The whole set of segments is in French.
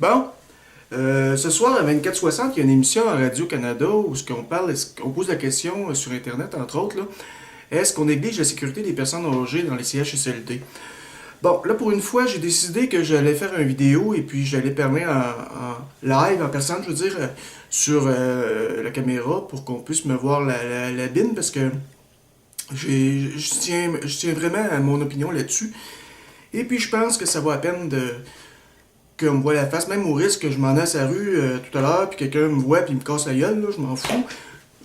Bon, ce soir à 24-60, il y a une émission à Radio-Canada où on pose la question sur Internet, entre autres, là, est-ce qu'on néglige la sécurité des personnes âgées dans les CHSLD? Bon, là pour une fois, j'ai décidé que j'allais faire une vidéo et puis j'allais parler en live, en personne, je veux dire, sur la caméra pour qu'on puisse me voir la bine parce que je tiens vraiment à mon opinion là-dessus. Et puis je pense que ça vaut la peine qu'on me voit la face, même au risque que je m'en aille à la rue tout à l'heure, puis quelqu'un me voit puis me casse la gueule, là, je m'en fous.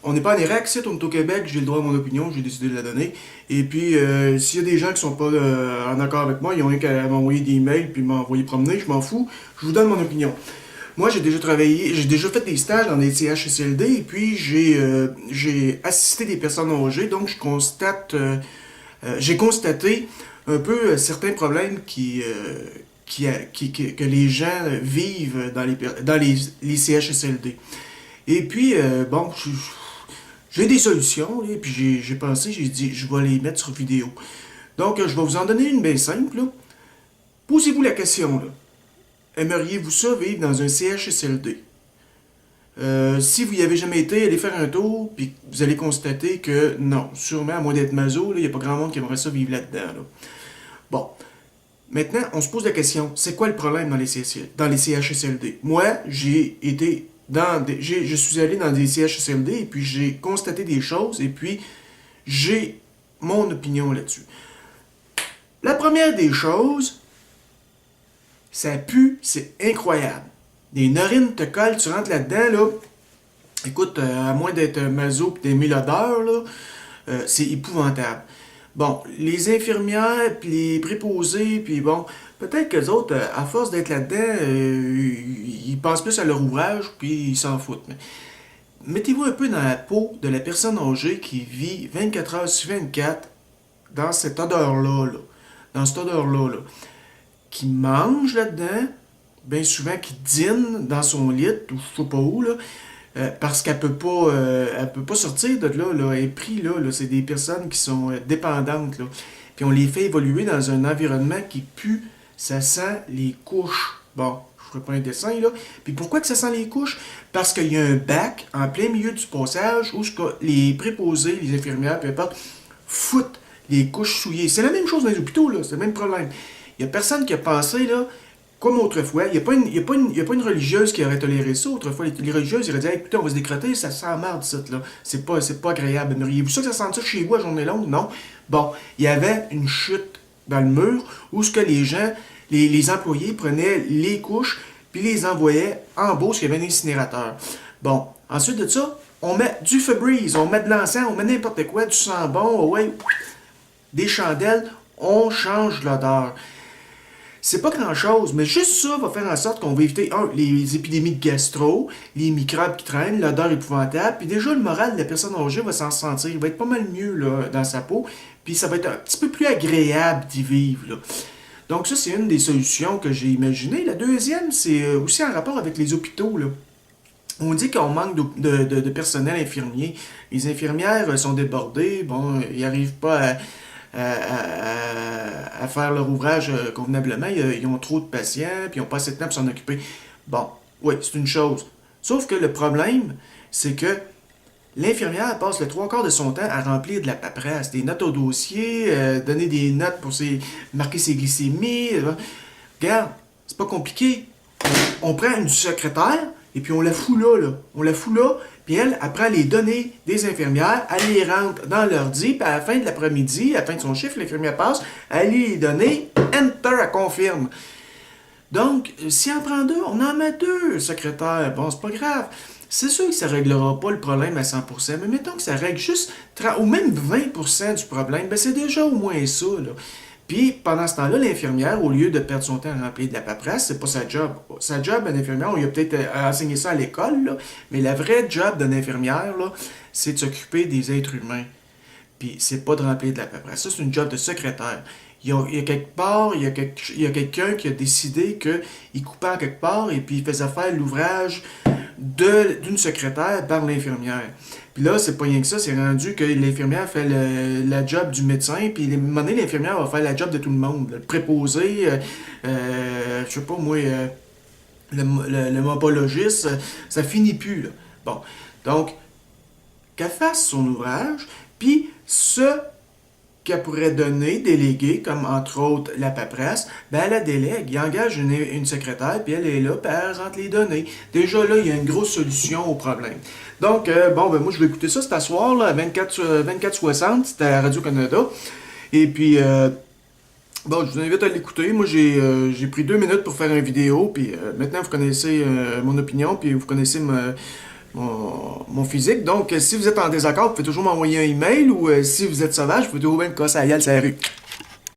On n'est pas en Irak, c'est on est au Québec, j'ai le droit à mon opinion, j'ai décidé de la donner. Et puis, s'il y a des gens qui sont pas en accord avec moi, ils ont rien qu'à m'envoyer des emails puis m'envoyer promener, je m'en fous, je vous donne mon opinion. Moi, j'ai déjà fait des stages dans des CHSLD et puis j'ai assisté des personnes âgées, donc j'ai constaté un peu certains problèmes que les gens vivent les CHSLD. Et puis, bon, j'ai des solutions, et puis j'ai pensé, j'ai dit, je vais les mettre sur vidéo. Donc, je vais vous en donner une bien simple, là. Posez-vous la question, là. Aimeriez-vous ça vivre dans un CHSLD? Si vous y avez jamais été, allez faire un tour, puis vous allez constater que non, sûrement, à moins d'être maso, il n'y a pas grand monde qui aimerait ça vivre là-dedans. Là. Bon, maintenant, on se pose la question, c'est quoi le problème dans les CHSLD? Moi, je suis allé dans des CHSLD et puis j'ai constaté des choses et puis j'ai mon opinion là-dessus. La première des choses, ça pue, c'est incroyable. Les narines te collent, tu rentres là-dedans, là. Écoute, à moins d'être maso et d'aimer l'odeur, là, c'est épouvantable. Bon, les infirmières, puis les préposés, puis bon, peut-être que les autres, à force d'être là-dedans, ils pensent plus à leur ouvrage, puis ils s'en foutent. Mais mettez-vous un peu dans la peau de la personne âgée qui vit 24 heures sur 24 dans cette odeur-là, là, dans cette odeur-là, là, qui mange là-dedans, bien souvent qui dîne dans son lit, ou je sais pas où, là, parce elle peut pas sortir de là, là. Elle est prise là, là. C'est des personnes qui sont dépendantes, là. Puis on les fait évoluer dans un environnement qui pue, ça sent les couches. Bon, je ferai pas un dessin, là. Puis pourquoi que ça sent les couches? Parce qu'il y a un bac en plein milieu du passage où les préposés, les infirmières, peu importe, foutent les couches souillées. C'est la même chose dans les hôpitaux, là. C'est le même problème. Il y a personne qui a pensé, là, comme autrefois, il y a pas une religieuse qui aurait toléré ça. Autrefois, les religieuses, ils auraient dit, hey, écoutez, on va se décrotter, ça sent marde, ça, là. C'est pas agréable. Aimeriez-vous ça que ça sente ça chez vous à journée longue? Non. Bon, il y avait une chute dans le mur où ce que les gens, les employés prenaient les couches puis les envoyaient en bas où il y avait un incinérateur. Bon, ensuite de ça, on met du Febreze, on met de l'encens, on met n'importe quoi, du sang bon, ouais, des chandelles, on change l'odeur. C'est pas grand-chose, mais juste ça va faire en sorte qu'on va éviter, les épidémies de gastro, les microbes qui traînent, l'odeur épouvantable, puis déjà le moral de la personne âgée va s'en sentir, il va être pas mal mieux là, dans sa peau, puis ça va être un petit peu plus agréable d'y vivre. Là. Donc ça, c'est une des solutions que j'ai imaginées. La deuxième, c'est aussi en rapport avec les hôpitaux. Là. On dit qu'on manque de personnel infirmier. Les infirmières sont débordées, bon, ils n'arrivent pas à faire leur ouvrage convenablement. Ils ont trop de patients, puis ils n'ont pas assez de temps pour s'en occuper. Bon, oui, c'est une chose. Sauf que le problème, c'est que l'infirmière passe le trois quarts de son temps à remplir de la paperasse, des notes au dossier, donner des notes pour marquer ses glycémies. Regarde, c'est pas compliqué. On prend une secrétaire, et puis on la fout là, là. On la fout là, puis elle prend les données des infirmières, elle les rentre dans l'ordi, puis à la fin de l'après-midi, à la fin de son chiffre, l'infirmière passe, elle lit les données, enter, elle confirme. Donc, si on prend deux, on en met deux secrétaires. Bon, c'est pas grave. C'est sûr que ça ne réglera pas le problème à 100%, mais mettons que ça règle juste 30, ou même 20% du problème, ben c'est déjà au moins ça, là. Puis, pendant ce temps-là, l'infirmière, au lieu de perdre son temps à remplir de la paperasse, c'est pas sa job. Sa job, une infirmière, on lui a peut-être enseigné ça à l'école, là, mais la vraie job d'une infirmière, là, c'est de s'occuper des êtres humains. Puis, c'est pas de remplir de la paperasse. Ça, c'est une job de secrétaire. Il y a quelque part, il y a quelqu'un qui a décidé qu'il coupait en quelque part et puis il faisait faire l'ouvrage d'une secrétaire par l'infirmière. Puis là, c'est pas rien que ça, c'est rendu que l'infirmière fait la job du médecin, puis à un moment donné, l'infirmière va faire la job de tout le monde. Le préposé, je sais pas moi, le mobologisme, ça finit plus, là. Bon, donc, qu'elle fasse son ouvrage, puis ce qu'elle pourrait donner, déléguer, comme entre autres la paperasse, ben elle la délègue. Il engage une secrétaire, puis elle est là, puis elle rentre les données. Déjà là, il y a une grosse solution au problème. Donc, bon, ben moi, je vais écouter ça cet soir, là, à 24-60, c'était à Radio-Canada. Et puis, bon, je vous invite à l'écouter. Moi, j'ai pris 2 minutes pour faire une vidéo, puis maintenant, vous connaissez mon opinion, puis vous connaissez mon physique. Donc, si vous êtes en désaccord, vous pouvez toujours m'envoyer un email, ou si vous êtes sauvage, vous pouvez toujours me casser à la gueule sur la rue.